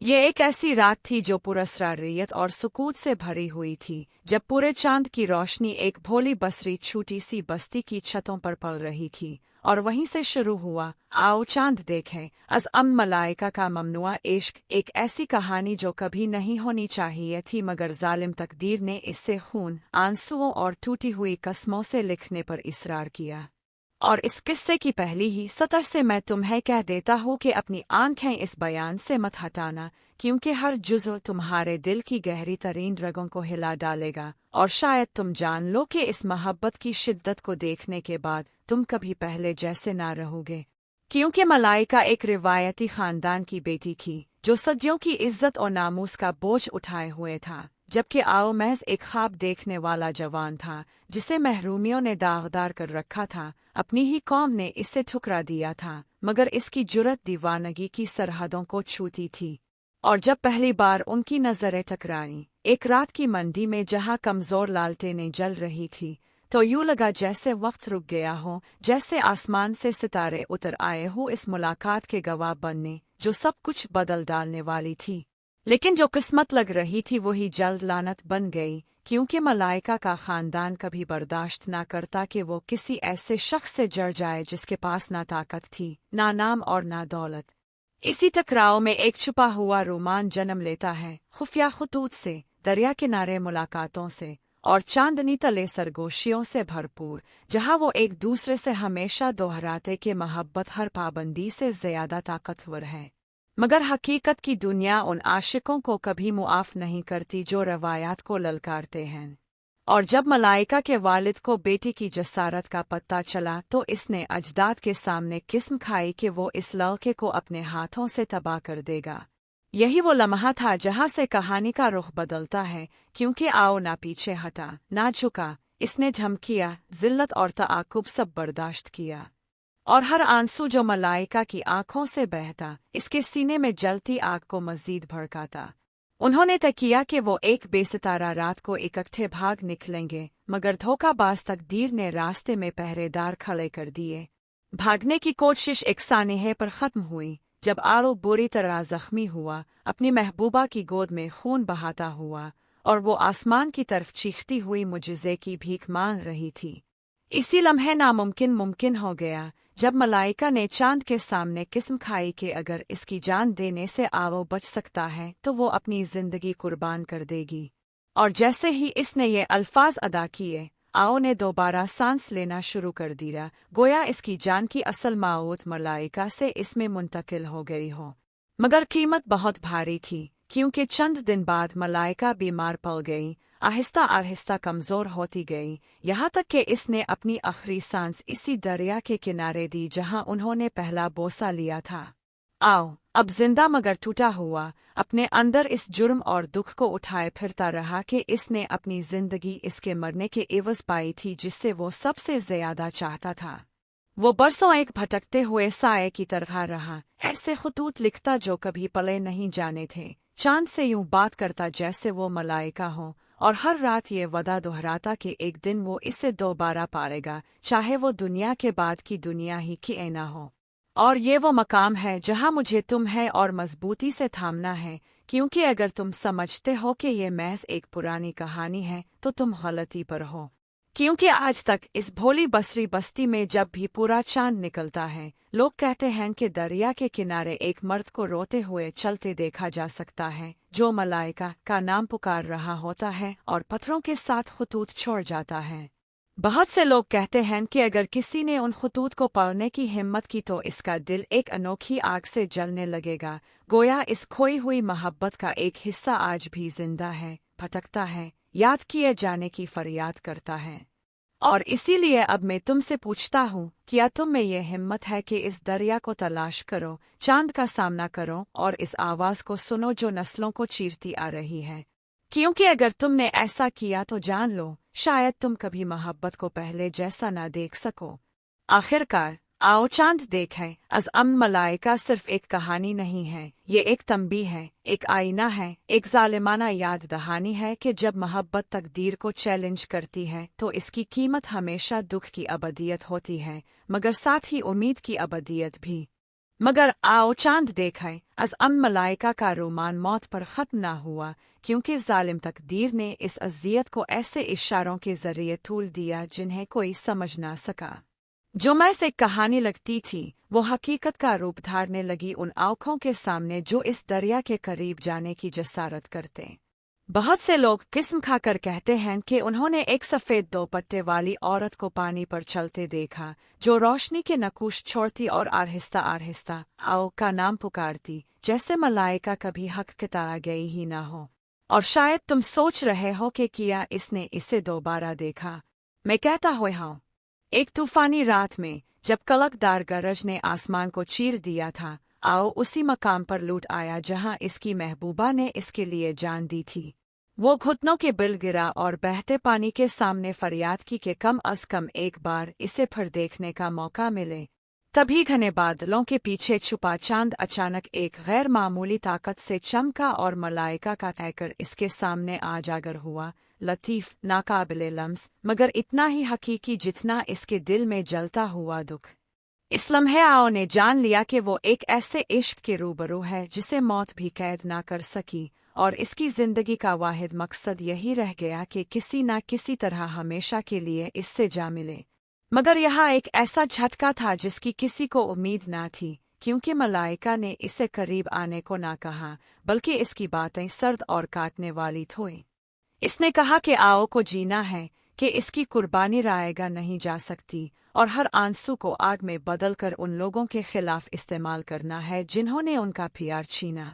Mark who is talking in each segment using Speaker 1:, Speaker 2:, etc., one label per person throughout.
Speaker 1: ये एक ऐसी रात थी जो पुरस्कारियत और सुकून से भरी हुई थी, जब पूरे चांद की रोशनी एक भोली बसरी छोटी सी बस्ती की छतों पर पल रही थी। और वहीं से शुरू हुआ आओ चांद देखें अज़ अम मलाइका का ममनुआ इश्क, एक ऐसी कहानी जो कभी नहीं होनी चाहिए थी, मगर जालिम तकदीर ने इससे खून, आंसुओं और टूटी हुई कस्मों से लिखने पर इसरार किया। और इस किस्से की पहली ही सतर से मैं तुम्हें कह देता हूँ कि अपनी आंखें इस बयान से मत हटाना, क्योंकि हर जुज़्व तुम्हारे दिल की गहरी तरीन रगों को हिला डालेगा, और शायद तुम जान लो कि इस मोहब्बत की शिद्दत को देखने के बाद तुम कभी पहले जैसे ना रहोगे। क्योंकि मलाइका एक रिवायती खानदान की बेटी थी, जो सदियों की इज्जत और नामूस का बोझ उठाए हुए था, जबकि आओ महज एक ख्वाब देखने वाला जवान था, जिसे महरूमियों ने दागदार कर रखा था। अपनी ही कौम ने इसे ठुकरा दिया था, मगर इसकी जुर्रत दीवानगी की सरहदों को छूती थी। और जब पहली बार उनकी नजरें टकराईं, एक रात की मंडी में जहां कमजोर लालटेनें जल रही थी, तो यूं लगा जैसे वक्त रुक गया हो, जैसे आसमान से सितारे उतर आए हो इस मुलाकात के गवाह बनने, जो सब कुछ बदल डालने वाली थी। लेकिन जो किस्मत लग रही थी वही जल्द लानत बन गई, क्योंकि मलाइका का खानदान कभी बर्दाश्त ना करता कि वो किसी ऐसे शख्स से जड़ जाए जिसके पास ना ताकत थी, ना नाम और ना दौलत। इसी टकराव में एक छुपा हुआ रोमान जन्म लेता है, खुफिया खतूत से, दरिया किनारे मुलाकातों से, और चांदनी तले सरगोशियों से भरपूर, जहां वो एक दूसरे से हमेशा दोहराते कि मोहब्बत हर पाबंदी से ज्यादा ताकतवर है। मगर हकीकत की दुनिया उन आशिकों को कभी मुआफ नहीं करती जो रवायात को ललकारते हैं। और जब मलाइका के वालिद को बेटी की जसारत का पता चला, तो इसने अजदाद के सामने किस्म खाई कि वो इस लड़के को अपने हाथों से तबाह कर देगा। यही वो लम्हा था जहां से कहानी का रुख बदलता है, क्योंकि आओ ना पीछे हटा, ना झुका, इसने धमकियां, जिल्लत और ताक़ुब सब बर्दाश्त किया। और हर आंसू जो मलाइका की आंखों से बहता, इसके सीने में जलती आग को मजीद भड़काता। उन्होंने तय किया कि वो एक बेसितारा रात को इकट्ठे भाग निकलेंगे, मगर धोखाबाज तकदीर ने रास्ते में पहरेदार खड़े कर दिए। भागने की कोशिश एक सानहे पर खत्म हुई, जब आरो बुरी तरह जख्मी हुआ, अपनी महबूबा की गोद में खून बहाता हुआ, और वो आसमान की तरफ चीखती हुई मुजज़े की भीख मांग रही थी। इसी लम्हे नामुमकिन मुमकिन हो गया, जब मलाइका ने चांद के सामने किस्म खाई कि अगर इसकी जान देने से आओ बच सकता है तो वो अपनी जिंदगी कुर्बान कर देगी। और जैसे ही इसने ये अल्फाज अदा किए, आओ ने दोबारा सांस लेना शुरू कर दिया, गोया इसकी जान की असल मौत मलाइका से इसमें मुंतकिल हो गई हो। मगर कीमत बहुत भारी थी, क्योंकि चंद दिन बाद मलाइका बीमार पड़ गई, आहिस्ता आहिस्ता कमजोर होती गई, यहाँ तक कि इसने अपनी आखिरी सांस इसी दरिया के किनारे दी जहाँ उन्होंने पहला बोसा लिया था। आओ अब जिंदा मगर टूटा हुआ, अपने अंदर इस जुर्म और दुख को उठाए फिरता रहा कि इसने अपनी जिंदगी इसके मरने के एवज पाई थी जिससे वो सबसे ज्यादा चाहता था। वो बरसों एक भटकते हुए साए की तरह रहा, ऐसे खतूत लिखता जो कभी पले नहीं जाने थे, चांद से यूं बात करता जैसे वो मलाइका हो, और हर रात ये वदा दोहराता कि एक दिन वो इसे दोबारा पालेगा, चाहे वो दुनिया के बाद की दुनिया ही क्यों न हो। और ये वो मकाम है जहाँ मुझे तुम है और मजबूती से थामना है, क्योंकि अगर तुम समझते हो कि ये महज एक पुरानी कहानी है तो तुम गलती पर हो। क्योंकि आज तक इस भोली बसरी बस्ती में जब भी पूरा चांद निकलता है, लोग कहते हैं कि दरिया के किनारे एक मर्द को रोते हुए चलते देखा जा सकता है, जो मलाइका का नाम पुकार रहा होता है और पत्थरों के साथ खतूत छोड़ जाता है। बहुत से लोग कहते हैं कि अगर किसी ने उन खतूत को पढ़ने की हिम्मत की तो इसका दिल एक अनोखी आग से जलने लगेगा, गोया इस खोई हुई मोहब्बत का एक हिस्सा आज भी जिंदा है, भटकता है, याद किए जाने की फरियाद करता है। और इसीलिए अब मैं तुमसे पूछता हूँ, क्या तुम में ये हिम्मत है कि इस दरिया को तलाश करो, चांद का सामना करो और इस आवाज को सुनो जो नस्लों को चीरती आ रही है? क्योंकि अगर तुमने ऐसा किया तो जान लो, शायद तुम कभी मोहब्बत को पहले जैसा ना देख सको। आखिरकार आओ चांद देखें अज़ अम मलाइका सिर्फ एक कहानी नहीं है, ये एक तंबीह है, एक आईना है, एक जालिमाना याद दहानी है कि जब मोहब्बत तकदीर को चैलेंज करती है तो इसकी कीमत हमेशा दुख की अबदियत होती है, मगर साथ ही उम्मीद की अबदियत भी। मगर आओ चांद देखें, अज़म मलाइका का रोमान मौत पर ख़त्म न हुआ, क्योंकि जालिम तकदीर ने इस अज़ियत को ऐसे इशारों के ज़रिए तूल दिया जिन्हें कोई समझ ना सका। जो महज एक कहानी लगती थी, वो हकीकत का रूप धारने लगी उन आँखों के सामने जो इस दरिया के करीब जाने की जसारत करते। बहुत से लोग किस्म खाकर कहते हैं कि उन्होंने एक सफ़ेद दोपट्टे वाली औरत को पानी पर चलते देखा, जो रोशनी के नकूश छोड़ती और आहिस्ता आहिस्ता आओ का नाम पुकारती, जैसे मलाइका कभी हक किताया गई ही ना हो। और शायद तुम सोच रहे हो कि किया इसने इसे दोबारा देखा। मैं कहता हुआ हूँ, एक तूफानी रात में जब कलकदार गरज ने आसमान को चीर दिया था, आओ उसी मकाम पर लूट आया जहां इसकी महबूबा ने इसके लिए जान दी थी। वो घुटनों के बिल गिरा और बहते पानी के सामने फरियाद की कि कम अज कम एक बार इसे फिर देखने का मौका मिले। तभी घने बादलों के पीछे छुपा चांद अचानक एक गैर मामूली ताकत से चमका और मलाइका का कहकर इसके सामने आ जागर हुआ, लतीफ, नाकाबिले लम्स, मगर इतना ही हकीकी जितना इसके दिल में जलता हुआ दुख। इस लम्हे आओ ने जान लिया कि वो एक ऐसे इश्क के रूबरू है जिसे मौत भी कैद ना कर सकी, और इसकी जिंदगी का वाहिद मकसद यही रह गया कि किसी न किसी तरह हमेशा के लिए इससे जा मिले। मगर यहाँ एक ऐसा झटका था जिसकी किसी को उम्मीद ना थी, क्योंकि मलाइका ने इसे करीब आने को ना कहा, बल्कि इसकी बातें सर्द और काटने वाली थीं। इसने कहा कि आओ को जीना है, कि इसकी कुर्बानी रायगा नहीं जा सकती, और हर आंसू को आग में बदलकर उन लोगों के खिलाफ इस्तेमाल करना है जिन्होंने उनका प्यार छीना।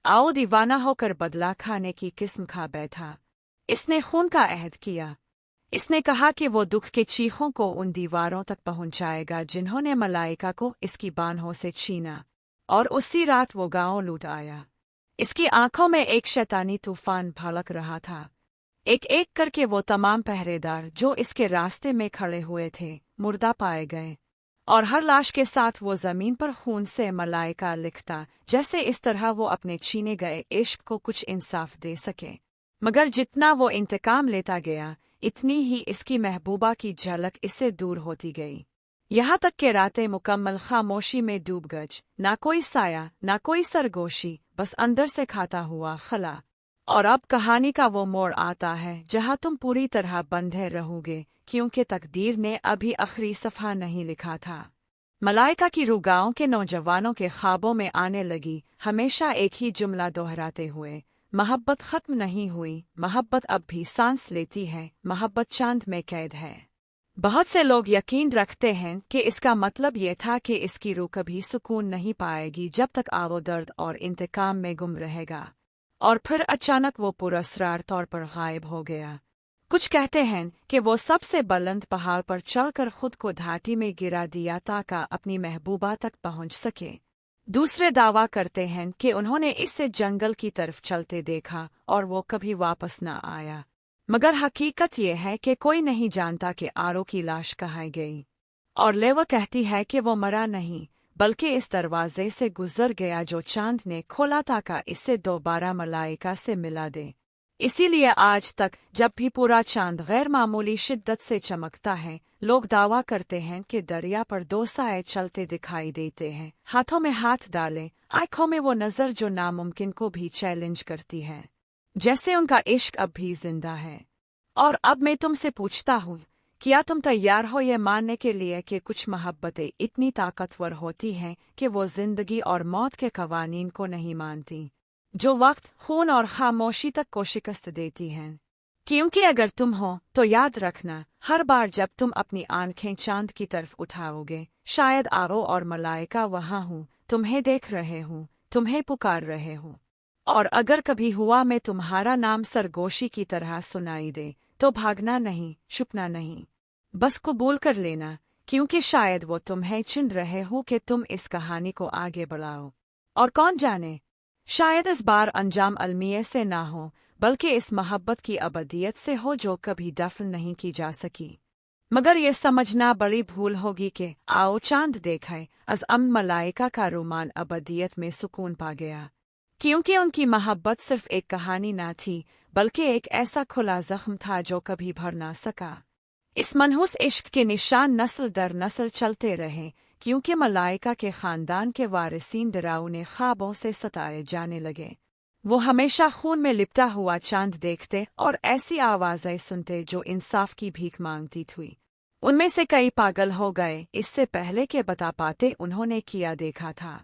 Speaker 1: आओ दीवाना होकर बदला खाने की किस्म खा बैठा। इसने खून का अहद किया। इसने कहा कि वो दुख के चीखों को उन दीवारों तक पहुंचाएगा जिन्होंने मलाइका को इसकी बाहों से छीना, और उसी रात वो गांव लूट आया। इसकी आंखों में एक शैतानी तूफान भड़क रहा था। एक एक करके वो तमाम पहरेदार जो इसके रास्ते में खड़े हुए थे मुर्दा पाए गए, और हर लाश के साथ वो जमीन पर खून से मलाइका लिखता, जैसे इस तरह वो अपने छीने गए इश्क को कुछ इंसाफ दे सके। मगर जितना वो इंतकाम लेता गया, इतनी ही इसकी महबूबा की झलक इससे दूर होती गई, यहाँ तक कि रातें मुकम्मल खामोशी में डूब गज, ना कोई साया, ना कोई सरगोशी, बस अंदर से खाता हुआ खला। और अब कहानी का वो मोड़ आता है जहाँ तुम पूरी तरह बंधे रहोगे, क्योंकि तकदीर ने अभी आखिरी सफ़ा नहीं लिखा था। मलाइका की रूह गाँव के नौजवानों के ख्वाबों में आने लगी, हमेशा एक ही जुमला दोहराते हुए, मोहब्बत ख़त्म नहीं हुई, मोहब्बत अब भी सांस लेती है, मोहब्बत चांद में कैद है। बहुत से लोग यकीन रखते हैं कि इसका मतलब ये था कि इसकी रूह कभी सुकून नहीं पाएगी जब तक आवो दर्द और इंतकाम में गुम रहेगा, और फिर अचानक वो पुरस्रार तौर पर गायब हो गया। कुछ कहते हैं कि वो सबसे बुलंद पहाड़ पर चढ़कर खुद को घाटी में गिरा दिया ताकि अपनी महबूबा तक पहुंच सके। दूसरे दावा करते हैं कि उन्होंने इसे जंगल की तरफ चलते देखा और वो कभी वापस न आया। मगर हकीकत ये है कि कोई नहीं जानता कि आरो की लाश कहाँ गई, और लेवा कहती है कि वो मरा नहीं, बल्कि इस दरवाजे से गुजर गया जो चांद ने खोला ताकि इससे दोबारा मलाइका से मिला दे। इसीलिए आज तक जब भी पूरा चांद गैर मामूली शिद्दत से चमकता है, लोग दावा करते हैं कि दरिया पर दो साए चलते दिखाई देते हैं, हाथों में हाथ डाले, आंखों में वो नज़र जो नामुमकिन को भी चैलेंज करती है, जैसे उनका इश्क अब भी जिंदा है। और अब मैं तुमसे पूछता हूँ, क्या तुम तैयार हो ये मानने के लिए कि कुछ मोहब्बतें इतनी ताकतवर होती हैं कि वो जिंदगी और मौत के कवानीन को नहीं मानती, जो वक्त, खून और खामोशी तक को शिकस्त देती हैं? क्योंकि अगर तुम हो तो याद रखना, हर बार जब तुम अपनी आंखें चांद की तरफ उठाओगे, शायद आरो और मलाइका वहाँ हूँ, तुम्हें देख रहे हूँ, तुम्हें पुकार रहे हूँ। और अगर कभी हुआ मैं तुम्हारा नाम सरगोशी की तरह सुनाई दे, तो भागना नहीं, छुपना नहीं, बस कबूल कर लेना, क्योंकि शायद वो तुम्हें चुन रहे हो कि तुम इस कहानी को आगे बढ़ाओ। और कौन जाने, शायद इस बार अंजाम अलमिये से ना हो, बल्कि इस मोहब्बत की अबदियत से हो जो कभी दफन नहीं की जा सकी। मगर ये समझना बड़ी भूल होगी कि आओ चांद देखे, अज़म मलाइका का रोमान अबदियत में सुकून पा गया, क्योंकि उनकी मोहब्बत सिर्फ एक कहानी ना थी, बल्कि एक ऐसा खुला जख्म था जो कभी भर ना सका। इस मनहूस इश्क के निशान नस्ल दर नस्ल चलते रहे, क्योंकि मलाइका के खानदान के वारिसीन डरावने ख्वाबों से सताए जाने लगे। वो हमेशा खून में लिपटा हुआ चांद देखते और ऐसी आवाज़ें सुनते जो इंसाफ की भीख मांगती थी। उनमें से कई पागल हो गए इससे पहले के बता पाते उन्होंने किया देखा था।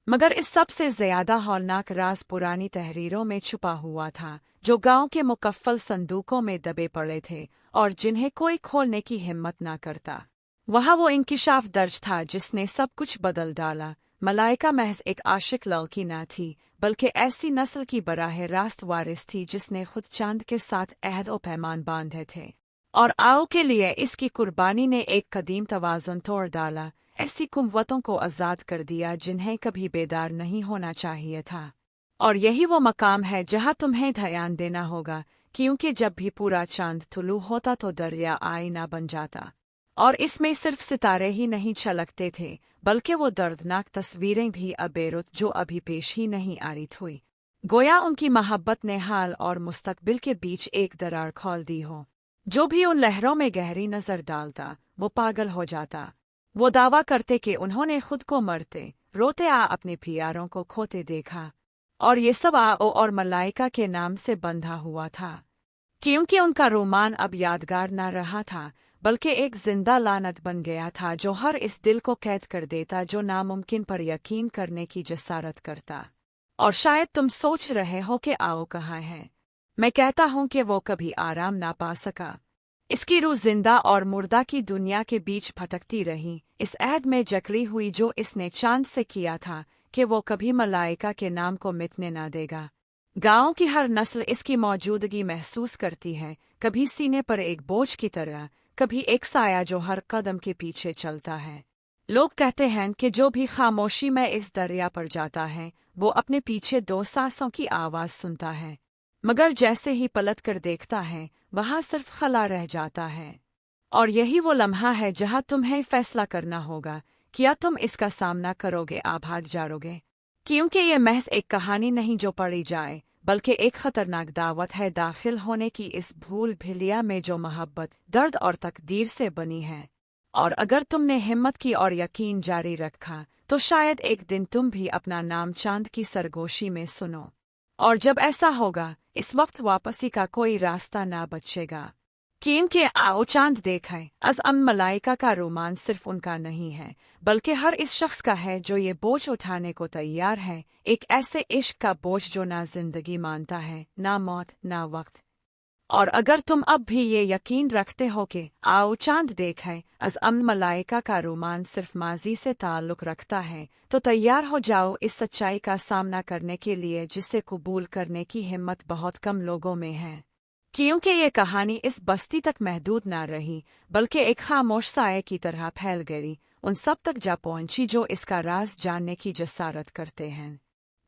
Speaker 1: मगर इस सबसे ज्यादा हौलनाक राज पुरानी तहरीरों में छुपा हुआ था, जो गांव के मुकफ्फल संदूकों में दबे पड़े थे और जिन्हें कोई खोलने की हिम्मत न करता। वहाँ वो इंकिशाफ दर्ज था जिसने सब कुछ बदल डाला। मलाइका महज एक आशिक लड़की न थी, बल्कि ऐसी नस्ल की बराह रास्त वारिस थी जिसने खुद चांद के साथ अहद और पैमान बांधे थे, और आओ के लिए इसकी कुर्बानी ने एक कदीम तवाज़ुन तोड़ डाला, ऐसी कुव्वतों को आज़ाद कर दिया जिन्हें कभी बेदार नहीं होना चाहिए था। और यही वो मकाम है जहाँ तुम्हें ध्यान देना होगा, क्योंकि जब भी पूरा चांद तुलू होता तो दरिया आईना बन जाता, और इसमें सिर्फ सितारे ही नहीं छलकते थे, बल्कि वो दर्दनाक तस्वीरें भी अबेरुत जो अभी पेश ही नहीं आ रही थी। गोया उनकी मोहब्बत ने हाल और मुस्तकबिल के बीच एक दरार खोल दी हो। जो भी उन लहरों में गहरी नजर डालता वो पागल हो जाता। वो दावा करते कि उन्होंने खुद को मरते रोते अपने प्यारों को खोते देखा, और ये सब आओ और मलाइका के नाम से बंधा हुआ था, क्योंकि उनका रोमान अब यादगार न रहा था, बल्कि एक जिंदा लानत बन गया था जो हर इस दिल को कैद कर देता जो नामुमकिन पर यकीन करने की जसारत करता। और शायद तुम सोच रहे हो कि आओ कहाँ है। मैं कहता हूँ कि वो कभी आराम ना पा सका। इसकी रूह जिंदा और मुर्दा की दुनिया के बीच भटकती रही, इस अहद में जकड़ी हुई जो इसने चांद से किया था कि वो कभी मलाइका के नाम को मिटने ना देगा। गाँव की हर नस्ल इसकी मौजूदगी महसूस करती है, कभी सीने पर एक बोझ की तरह, कभी एक साया जो हर कदम के पीछे चलता है। लोग कहते हैं कि जो भी खामोशी में इस दरिया पर जाता है वो अपने पीछे दो सांसों की आवाज़ सुनता है, मगर जैसे ही पलट कर देखता है वहाँ सिर्फ खला रह जाता है। और यही वो लम्हा है जहाँ तुम्हें फैसला करना होगा, क्या तुम इसका सामना करोगे या भाग जाओगे, क्योंकि ये महज एक कहानी नहीं जो पढ़ी जाए, बल्कि एक खतरनाक दावत है दाखिल होने की इस भूल भिलिया में जो मोहब्बत, दर्द और तकदीर से बनी है। और अगर तुमने हिम्मत की और यकीन जारी रखा तो शायद एक दिन तुम भी अपना नाम चांद की सरगोशी में सुनो। और जब ऐसा होगा इस वक्त वापसी का कोई रास्ता ना बचेगा, क्योंकि आओ चांद देखें अज़ मलाइका का रोमांस सिर्फ उनका नहीं है, बल्कि हर इस शख्स का है जो ये बोझ उठाने को तैयार है, एक ऐसे इश्क का बोझ जो ना जिंदगी मानता है, ना मौत, ना वक्त। और अगर तुम अब भी ये यकीन रखते हो कि आओ चांद देखें अज़ मलाइका का रोमांस सिर्फ माजी से ताल्लुक़ रखता है, तो तैयार हो जाओ इस सच्चाई का सामना करने के लिए जिसे कबूल करने की हिम्मत बहुत कम लोगों में है। क्योंकि ये कहानी इस बस्ती तक महदूद ना रही, बल्कि एक खामोश साये की तरह फैल गई, उन सब तक जा पहुंची जो इसका राज जानने की जसारत करते हैं।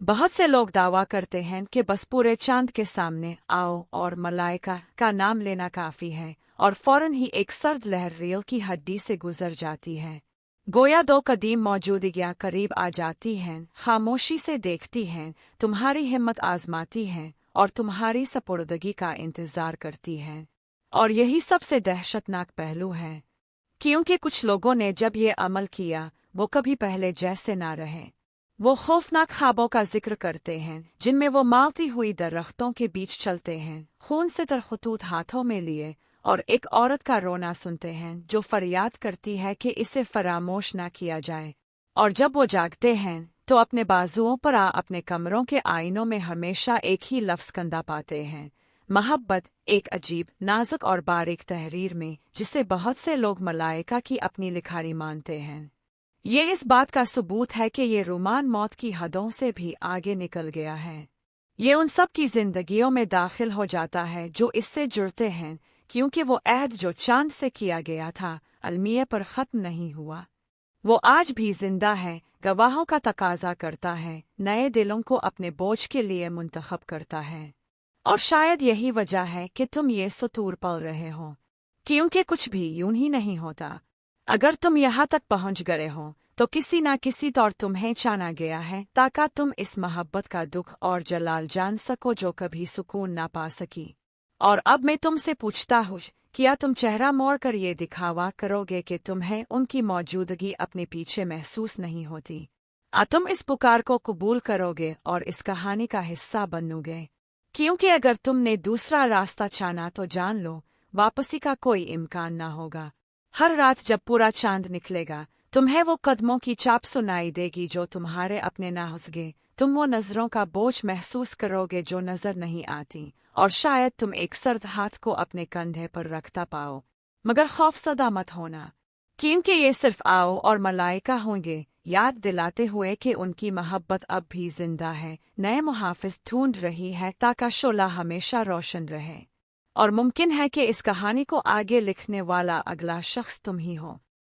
Speaker 1: बहुत से लोग दावा करते हैं कि बस पूरे चांद के सामने आओ और मलाइका का नाम लेना काफ़ी है, और फौरन ही एक सर्द लहर रील की हड्डी से गुजर जाती है। गोया दो कदीम मौजूदगियाँ करीब आ जाती हैं, खामोशी से देखती हैं, तुम्हारी हिम्मत आजमाती हैं और तुम्हारी सपुर्दगी का इंतजार करती हैं। और यही सबसे दहशतनाक पहलू है, क्योंकि कुछ लोगों ने जब ये अमल किया वो कभी पहले जैसे ना रहे। वो खौफनाक ख्वाबों का जिक्र करते हैं जिनमें वो मालती हुई दरख्तों के बीच चलते हैं, खून से तर खतूत हाथों में लिए, और एक औरत का रोना सुनते हैं जो फरियाद करती है कि इसे फरामोश ना किया जाए। और जब वो जागते हैं तो अपने बाजुओं पर अपने कमरों के आईनों में हमेशा एक ही लफ्ज़ कंधा पाते हैं, मोहब्बत, एक अजीब, नाजुक और बारीक तहरीर में जिसे बहुत से लोग मलाइका की अपनी लिखारी मानते हैं। ये इस बात का सबूत है कि ये रोमान मौत की हदों से भी आगे निकल गया है। ये उन सब की जिंदगियों में दाखिल हो जाता है जो इससे जुड़ते हैं, क्योंकि वो अहद जो चांद से किया गया था अलमिया पर ख़त्म नहीं हुआ। वो आज भी जिंदा है, गवाहों का तकाजा करता है, नए दिलों को अपने बोझ के लिए मुंतखब करता है। और शायद यही वजह है कि तुम ये सतूर पल रहे हो, क्योंकि कुछ भी यूं ही नहीं होता। अगर तुम यहाँ तक पहुँच गए हो तो किसी न किसी तौर तुम्हें चाना गया है ताकि तुम इस मोहब्बत का दुख और जलाल जान सको जो कभी सुकून ना पा सकी। और अब मैं तुमसे पूछता हूँ, क्या तुम चेहरा मोड़ कर ये दिखावा करोगे कि तुम्हें उनकी मौजूदगी अपने पीछे महसूस नहीं होती? तुम इस पुकार को कबूल करोगे और इस कहानी का हिस्सा बनोगे? क्योंकि अगर तुमने दूसरा रास्ता चाहा तो जान लो, वापसी का कोई इम्कान ना होगा। हर रात जब पूरा चांद निकलेगा, तुम्हें वो कदमों की चाप सुनाई देगी जो तुम्हारे अपने ना होंगे। तुम वो नजरों का बोझ महसूस करोगे जो नजर नहीं आती, और शायद तुम एक सर्द हाथ को अपने कंधे पर रखता पाओ। मगर खौफसदा मत होना, क्योंकि ये सिर्फ आओ और मलाइका होंगे, याद दिलाते हुए कि उनकी मोहब्बत अब भी जिंदा है, नए मुहाफिज ढूंढ रही है ताकि शोला हमेशा रोशन रहे। और मुमकिन है कि इस कहानी को आगे लिखने वाला अगला शख्स तुम ही हो।